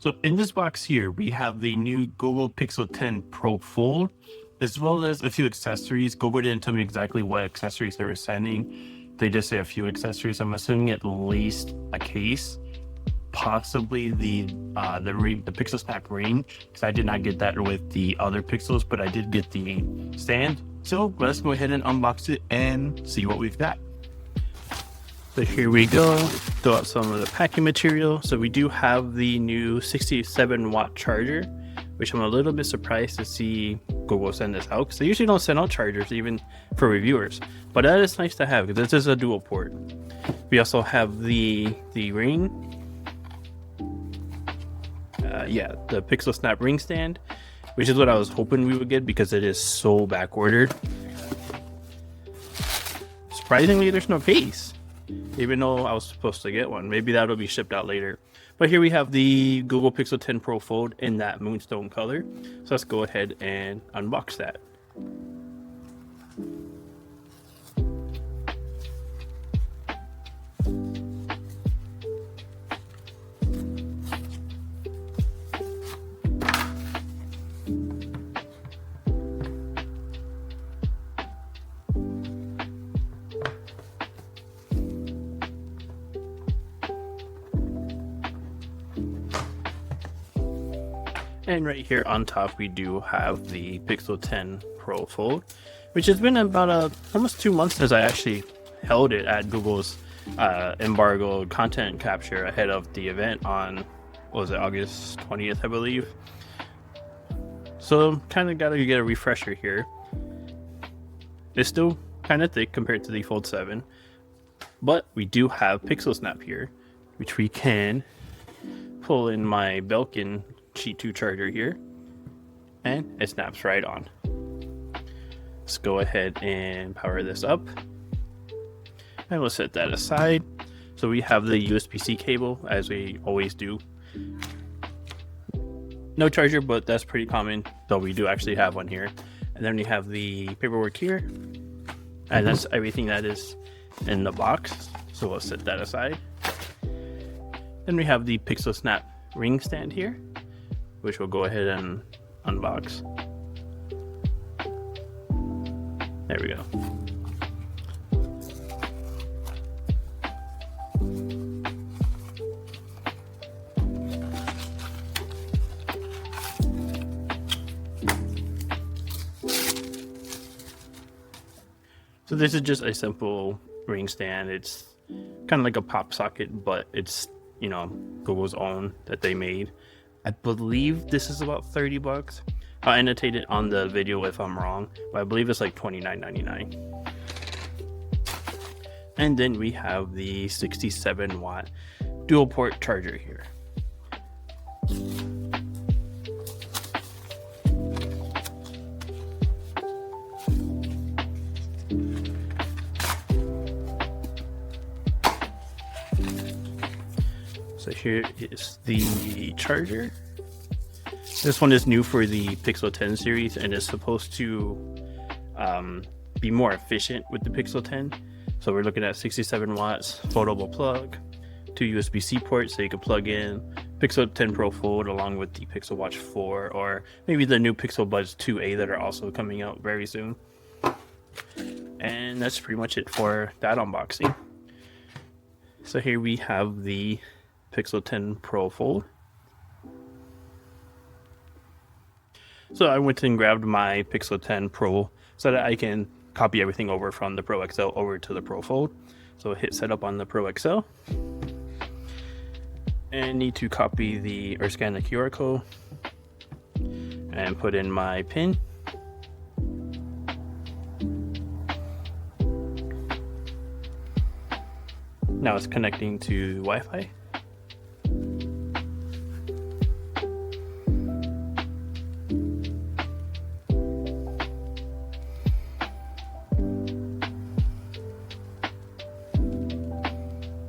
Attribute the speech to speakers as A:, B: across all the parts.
A: So in this box here, we have the new Google Pixel 10 Pro Fold, as well as a few accessories. Google didn't tell me exactly what accessories they were sending. They just say a few accessories. I'm assuming at least a case, possibly the ring, the Pixel Snap ring, because I did not get that with the other Pixels, but I did get the stand. So let's go ahead and unbox it and see what we've got. So here we go, throw out some of the packing material. So we do have the new 67-watt charger, which I'm a little bit surprised to see Google send this out, because they usually don't send out chargers even for reviewers, but that is nice to have because this is a dual port. We also have the ring, the Pixel Snap ring stand, which is what I was hoping we would get because it is so back ordered. Surprisingly, there's no case, even though I was supposed to get one. Maybe that'll be shipped out later. But here we have the Google Pixel 10 Pro Fold in that moonstone color. So let's go ahead and unbox that. And right here on top, we do have the Pixel 10 Pro Fold, which has been about almost 2 months since I actually held it at Google's embargo content capture ahead of the event on, what was it, August 20th, I believe. So kind of got to get a refresher here. It's still kind of thick compared to the Fold 7, but we do have Pixel Snap here, which we can pull in my Belkin Sheet 2 charger here, and it snaps right on. Let's go ahead and power this up, and we'll set that aside. So we have the USB-C cable, as we always do. No charger, but that's pretty common, though we do actually have one here. And then we have the paperwork here, and that's everything that is in the box, so we'll set that aside. Then we have the Pixel Snap ring stand here, which we'll go ahead and unbox. There we go. So this is just a simple ring stand. It's kind of like a pop socket, but it's, you know, Google's own that they made. I believe this is about $30. I'll annotate it on the video if I'm wrong, but I believe it's like $29.99. And then we have the 67-watt dual port charger here. So here is the charger. This one is new for the Pixel 10 series and is supposed to be more efficient with the Pixel 10. So we're looking at 67 watts, foldable plug, 2 USB-C ports so you can plug in Pixel 10 Pro Fold along with the Pixel Watch 4, or maybe the new Pixel Buds 2a that are also coming out very soon. And that's pretty much it for that unboxing. So here we have the Pixel 10 Pro Fold. So I went and grabbed my Pixel 10 Pro so that I can copy everything over from the Pro XL over to the Pro Fold. So hit setup on the Pro XL and need to copy or scan the QR code and put in my PIN. Now it's connecting to Wi-Fi.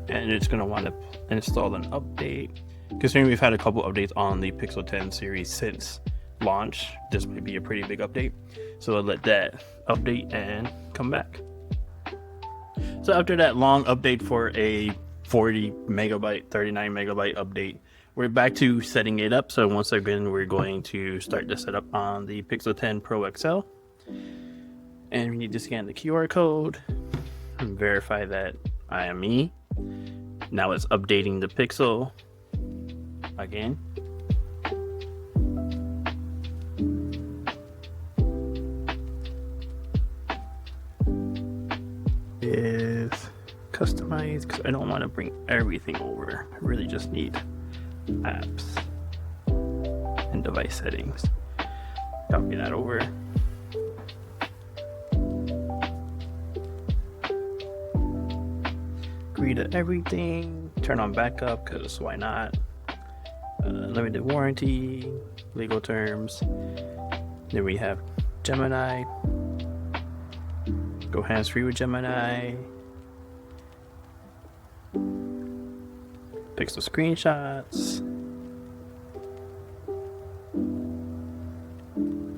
A: And it's going to want to install an update. Considering we've had a couple updates on the Pixel 10 series since launch, this might be a pretty big update. So I'll let that update and come back. So after that long update for a 40 megabyte, 39 megabyte update, we're back to setting it up. So once again, we're going to start the setup on the Pixel 10 Pro XL. And we need to scan the QR code and verify that I am me. Now it's updating the Pixel again. Is customized because I don't want to bring everything over. I really just need apps and device settings. Copy that over. Agree to everything. Turn on backup because why not? Limited warranty, legal terms. Then we have Gemini. Go hands-free with Gemini. Pixel screenshots.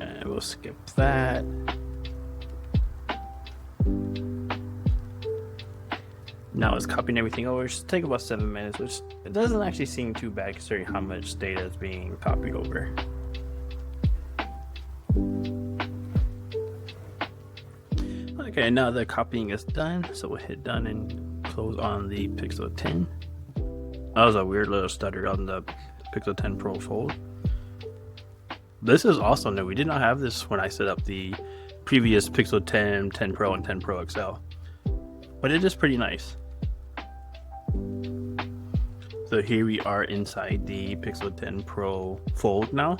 A: And we'll skip that. Now it's copying everything over. It should take about 7 minutes, which it doesn't actually seem too bad considering how much data is being copied over. Okay, now the copying is done, so we'll hit done and close on the Pixel 10. That was a weird little stutter on the Pixel 10 Pro Fold. This is awesome that we did not have this when I set up the previous Pixel 10, 10 Pro, and 10 Pro XL. But it is pretty nice. So here we are inside the Pixel 10 Pro Fold now.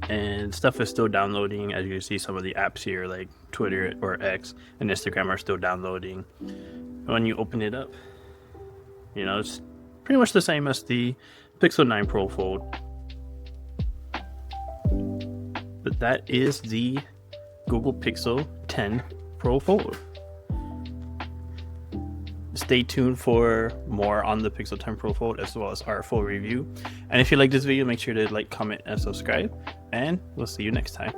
A: And stuff is still downloading. As you can see, some of the apps here like Twitter or X and Instagram are still downloading. When you open it up, you know, it's pretty much the same as the Pixel 9 Pro Fold. But that is the Google Pixel 10 Pro Fold. Stay tuned for more on the Pixel 10 Pro Fold as well as our full review. And if you like this video, make sure to like, comment, and subscribe. And we'll see you next time.